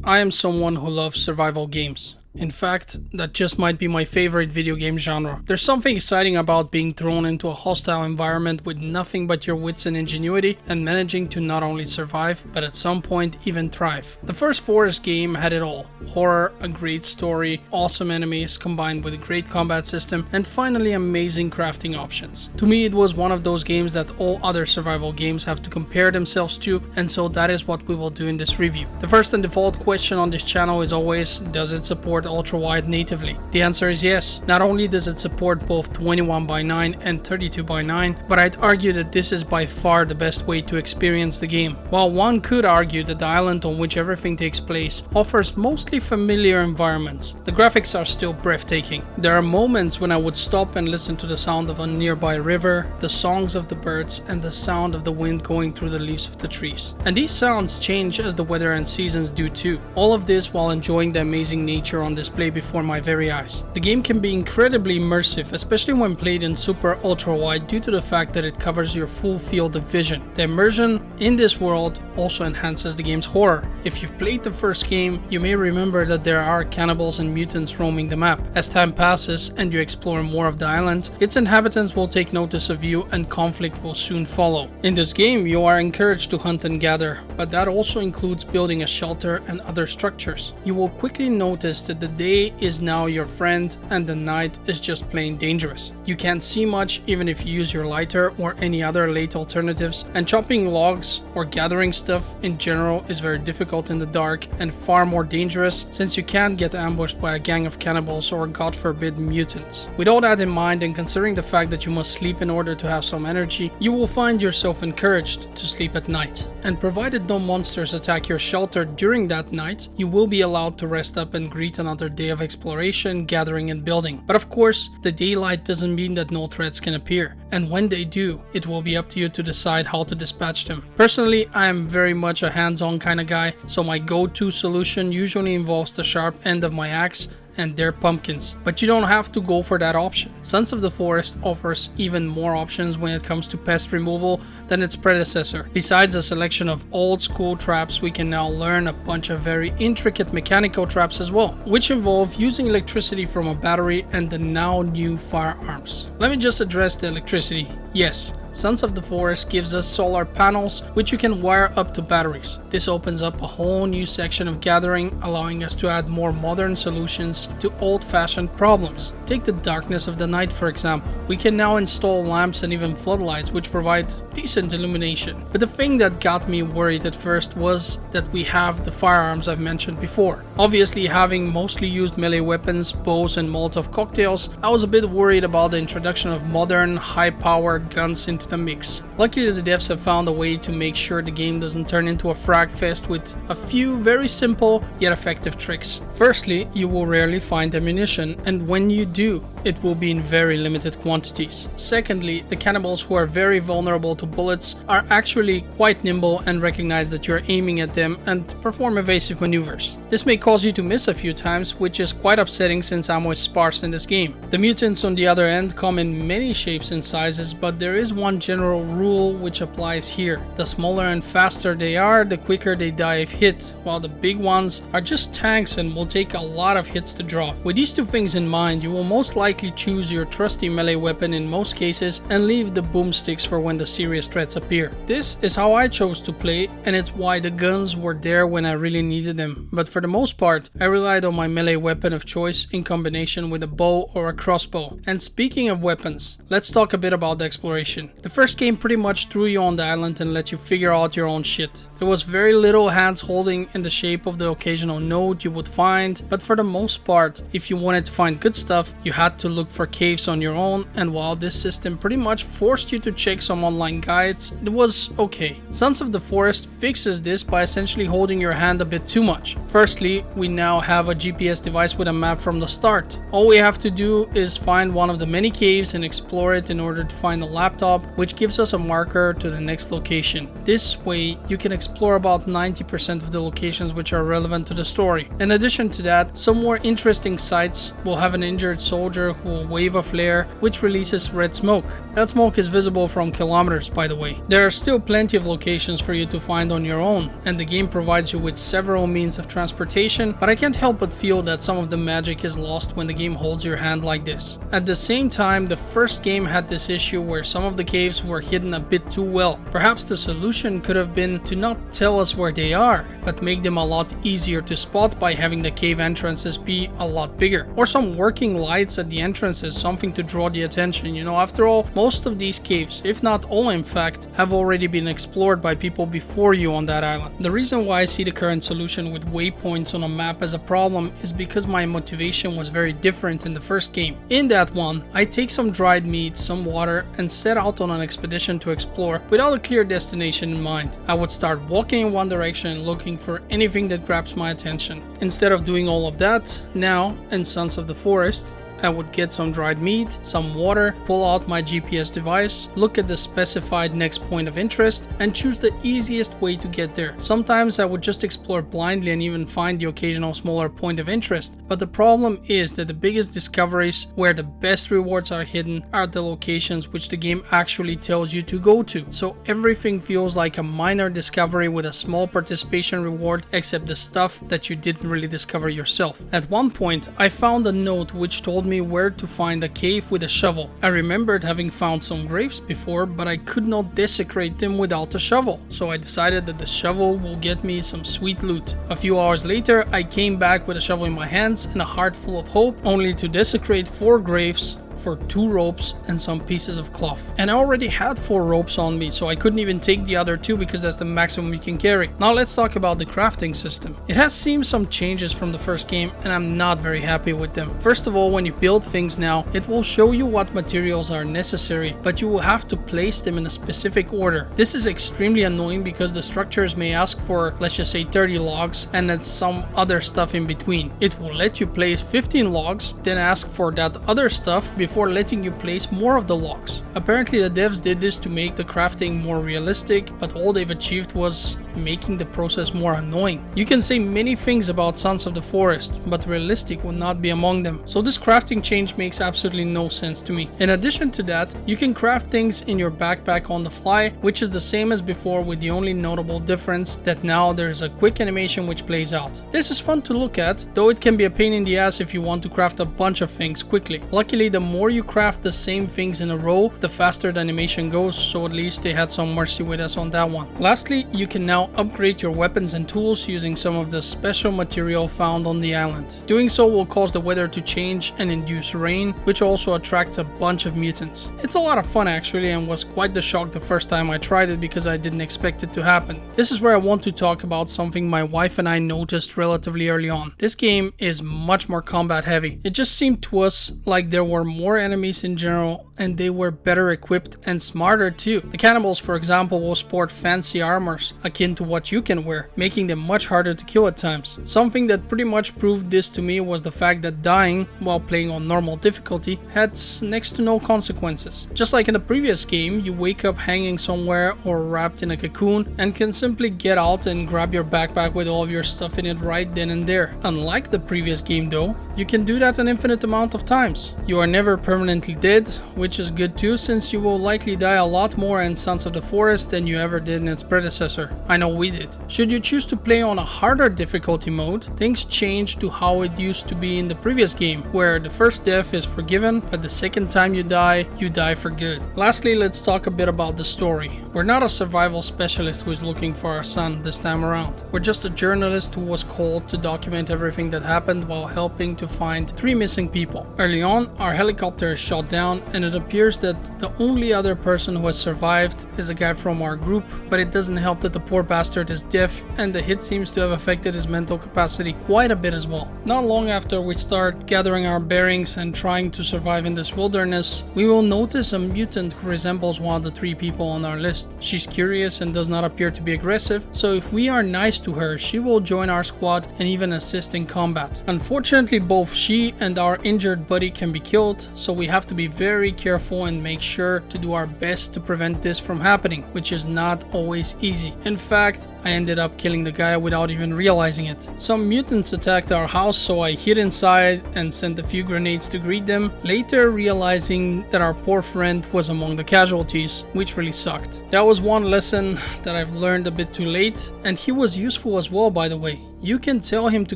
I am someone who loves survival games. In fact, that just might be my favorite video game genre. There's something exciting about being thrown into a hostile environment with nothing but your wits and ingenuity and managing to not only survive, but at some point even thrive. The first Forest game had it all. Horror, a great story, awesome enemies combined with a great combat system, and finally amazing crafting options. To me, it was one of those games that all other survival games have to compare themselves to, and so that is what we will do in this review. The first and default question on this channel is always, does it support Ultrawide natively? The answer is yes. Not only does it support both 21:9 and 32:9, but I'd argue that this is by far the best way to experience the game. While one could argue that the island on which everything takes place offers mostly familiar environments, the graphics are still breathtaking. There are moments when I would stop and listen to the sound of a nearby river, the songs of the birds, and the sound of the wind going through the leaves of the trees. And these sounds change as the weather and seasons do too. All of this while enjoying the amazing nature on display before my very eyes. The game can be incredibly immersive, especially when played in super ultra wide due to the fact that it covers your full field of vision. The immersion in this world also enhances the game's horror. If you've played the first game, you may remember that there are cannibals and mutants roaming the map. As time passes and you explore more of the island, its inhabitants will take notice of you and conflict will soon follow. In this game, you are encouraged to hunt and gather, but that also includes building a shelter and other structures. You will quickly notice that the day is now your friend and the night is just plain dangerous. You can't see much even if you use your lighter or any other late alternatives, and chopping logs or gathering stuff in general is very difficult in the dark and far more dangerous since you can't get ambushed by a gang of cannibals or god forbid mutants. With all that in mind and considering the fact that you must sleep in order to have some energy, you will find yourself encouraged to sleep at night. And provided no monsters attack your shelter during that night, you will be allowed to rest up and greet another day of exploration, gathering and building. But of course, the daylight doesn't mean that no threats can appear, and when they do, it will be up to you to decide how to dispatch them. Personally, I am very much a hands-on kind of guy, so my go-to solution usually involves the sharp end of my axe and their pumpkins, but you don't have to go for that option. Sons of the Forest offers even more options when it comes to pest removal than its predecessor. Besides a selection of old school traps, we can now learn a bunch of very intricate mechanical traps as well, which involve using electricity from a battery and the now new firearms. Let me just address the electricity. Yes, Sons of the Forest gives us solar panels which you can wire up to batteries. This opens up a whole new section of gathering, allowing us to add more modern solutions to old-fashioned problems. Take the darkness of the night for example. We can now install lamps and even floodlights which provide decent illumination. But the thing that got me worried at first was that we have the firearms I've mentioned before. Obviously, having mostly used melee weapons, bows and Molotov cocktails, I was a bit worried about the introduction of modern, high-powered guns into the mix. Luckily, the devs have found a way to make sure the game doesn't turn into a frag fest with a few very simple yet effective tricks. Firstly, you will rarely find ammunition, and when you do, it will be in very limited quantities. Secondly, the cannibals who are very vulnerable to bullets are actually quite nimble and recognize that you're aiming at them and perform evasive maneuvers. This may cause you to miss a few times, which is quite upsetting since ammo is sparse in this game. The mutants on the other end come in many shapes and sizes, but there is one general rule which applies here. The smaller and faster they are, the quicker they die if hit, while the big ones are just tanks and will take a lot of hits to drop. With these two things in mind, you will most likely choose your trusty melee weapon in most cases and leave the boomsticks for when the serious threats appear. This is how I chose to play, and it's why the guns were there when I really needed them, but for the most part, I relied on my melee weapon of choice in combination with a bow or a crossbow. And speaking of weapons, let's talk a bit about the exploration. The first game pretty much threw you on the island and let you figure out your own shit. There was very little hands holding in the shape of the occasional node you would find, but for the most part, if you wanted to find good stuff, you had to look for caves on your own, and while this system pretty much forced you to check some online guides, it was okay. Sons of the Forest fixes this by essentially holding your hand a bit too much. Firstly, we now have a GPS device with a map from the start. All we have to do is find one of the many caves and explore it in order to find the laptop, which gives us a marker to the next location. This way, you can explore explore about 90% of the locations which are relevant to the story. In addition to that, some more interesting sites will have an injured soldier who will wave a flare which releases red smoke. That smoke is visible from kilometers, by the way. There are still plenty of locations for you to find on your own, and the game provides you with several means of transportation, but I can't help but feel that some of the magic is lost when the game holds your hand like this. At the same time, the first game had this issue where some of the caves were hidden a bit too well. Perhaps the solution could have been to not tell us where they are, but make them a lot easier to spot by having the cave entrances be a lot bigger. Or some working lights at the entrances, something to draw the attention. You know, after all, most of these caves, if not all in fact, have already been explored by people before you on that island. The reason why I see the current solution with waypoints on a map as a problem is because my motivation was very different in the first game. In that one, I take some dried meat, some water, and set out on an expedition to explore without a clear destination in mind. I would start walking in one direction and looking for anything that grabs my attention. Instead of doing all of that, now, in Sons of the Forest, I would get some dried meat, some water, pull out my GPS device, look at the specified next point of interest, and choose the easiest way to get there. Sometimes I would just explore blindly and even find the occasional smaller point of interest, but the problem is that the biggest discoveries, where the best rewards are hidden, are the locations which the game actually tells you to go to. So everything feels like a minor discovery with a small participation reward, except the stuff that you didn't really discover yourself. At one point, I found a note which told me where to find a cave with a shovel. I remembered having found some graves before, but I could not desecrate them without a shovel, so I decided that the shovel will get me some sweet loot. A few hours later, I came back with a shovel in my hands and a heart full of hope, only to desecrate 4 graves for 2 ropes and some pieces of cloth. And I already had 4 ropes on me, so I couldn't even take the other 2 because that's the maximum you can carry. Now let's talk about the crafting system. It has seen some changes from the first game, and I'm not very happy with them. First of all, when you build things now, it will show you what materials are necessary, but you will have to place them in a specific order. This is extremely annoying because the structures may ask for, let's just say, 30 logs and then some other stuff in between. It will let you place 15 logs, then ask for that other stuff before letting you place more of the logs. Apparently the devs did this to make the crafting more realistic, but all they've achieved was making the process more annoying. You can say many things about Sons of the Forest, but realistic would not be among them. So this crafting change makes absolutely no sense to me. In addition to that, you can craft things in your backpack on the fly, which is the same as before, with the only notable difference that now there's a quick animation which plays out. This is fun to look at, though it can be a pain in the ass if you want to craft a bunch of things quickly. Luckily, the more you craft the same things in a row, the faster the animation goes, so at least they had some mercy with us on that one. Lastly, you can now upgrade your weapons and tools using some of the special material found on the island. Doing so will cause the weather to change and induce rain, which also attracts a bunch of mutants. It's a lot of fun actually, and was quite the shock the first time I tried it because I didn't expect it to happen. This is where I want to talk about something my wife and I noticed relatively early on. This game is much more combat heavy. It just seemed to us like there were more enemies in general, and they were better equipped and smarter too. The cannibals, for example, will sport fancy armors akin to what you can wear, making them much harder to kill at times. Something that pretty much proved this to me was the fact that dying while playing on normal difficulty had next to no consequences. Just like in the previous game, you wake up hanging somewhere or wrapped in a cocoon and can simply get out and grab your backpack with all of your stuff in it right then and there. Unlike the previous game though, you can do that an infinite amount of times. You are never permanently dead, which is good too, since you will likely die a lot more in Sons of the Forest than you ever did in its predecessor. I know we did. Should you choose to play on a harder difficulty mode, things change to how it used to be in the previous game, where the first death is forgiven, but the second time you die for good. Lastly, let's talk a bit about the story. We're not a survival specialist who is looking for our son this time around. We're just a journalist who was called to document everything that happened while helping to find 3 missing people. Early on, our helicopter is shot down, and it appears that the only other person who has survived is a guy from our group, but it doesn't help that the poor bastard is deaf, and the hit seems to have affected his mental capacity quite a bit as well. Not long after we start gathering our bearings and trying to survive in this wilderness, we will notice a mutant who resembles one of the 3 people on our list. She's curious and does not appear to be aggressive, so if we are nice to her, she will join our squad and even assist in combat. Unfortunately, both she and our injured buddy can be killed, so we have to be very careful and make sure to do our best to prevent this from happening, which is not always easy. In fact, fact, I ended up killing the guy without even realizing it. Some mutants attacked our house, so I hid inside and sent a few grenades to greet them, later realizing that our poor friend was among the casualties, which really sucked. That was one lesson that I've learned a bit too late, and he was useful as well, by the way. You can tell him to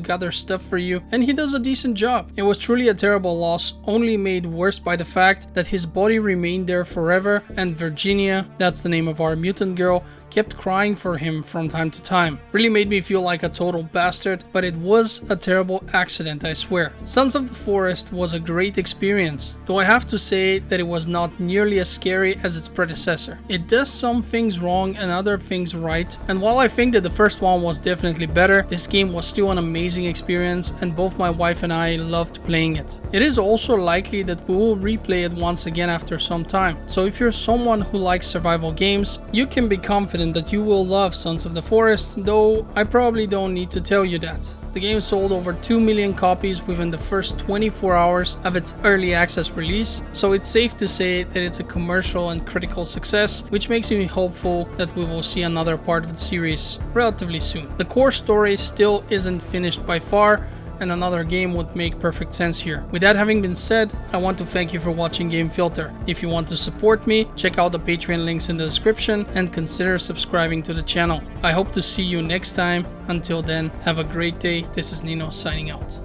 gather stuff for you, and he does a decent job. It was truly a terrible loss, only made worse by the fact that his body remained there forever, and Virginia, that's the name of our mutant girl, kept crying for him from time to time. Really made me feel like a total bastard, but it was a terrible accident, I swear. Sons of the Forest was a great experience, though I have to say that it was not nearly as scary as its predecessor. It does some things wrong and other things right, and while I think that the first one was definitely better, this game was still an amazing experience, and both my wife and I loved playing it. It is also likely that we will replay it once again after some time, so if you're someone who likes survival games, you can be confident that you will love Sons of the Forest, though I probably don't need to tell you that. The game sold over 2 million copies within the first 24 hours of its early access release, so it's safe to say that it's a commercial and critical success, which makes me hopeful that we will see another part of the series relatively soon. The core story still isn't finished by far, and another game would make perfect sense here. With that having been said, I want to thank you for watching Game Filter. If you want to support me, check out the Patreon links in the description and consider subscribing to the channel. I hope to see you next time. Until then, have a great day. This is Nino signing out.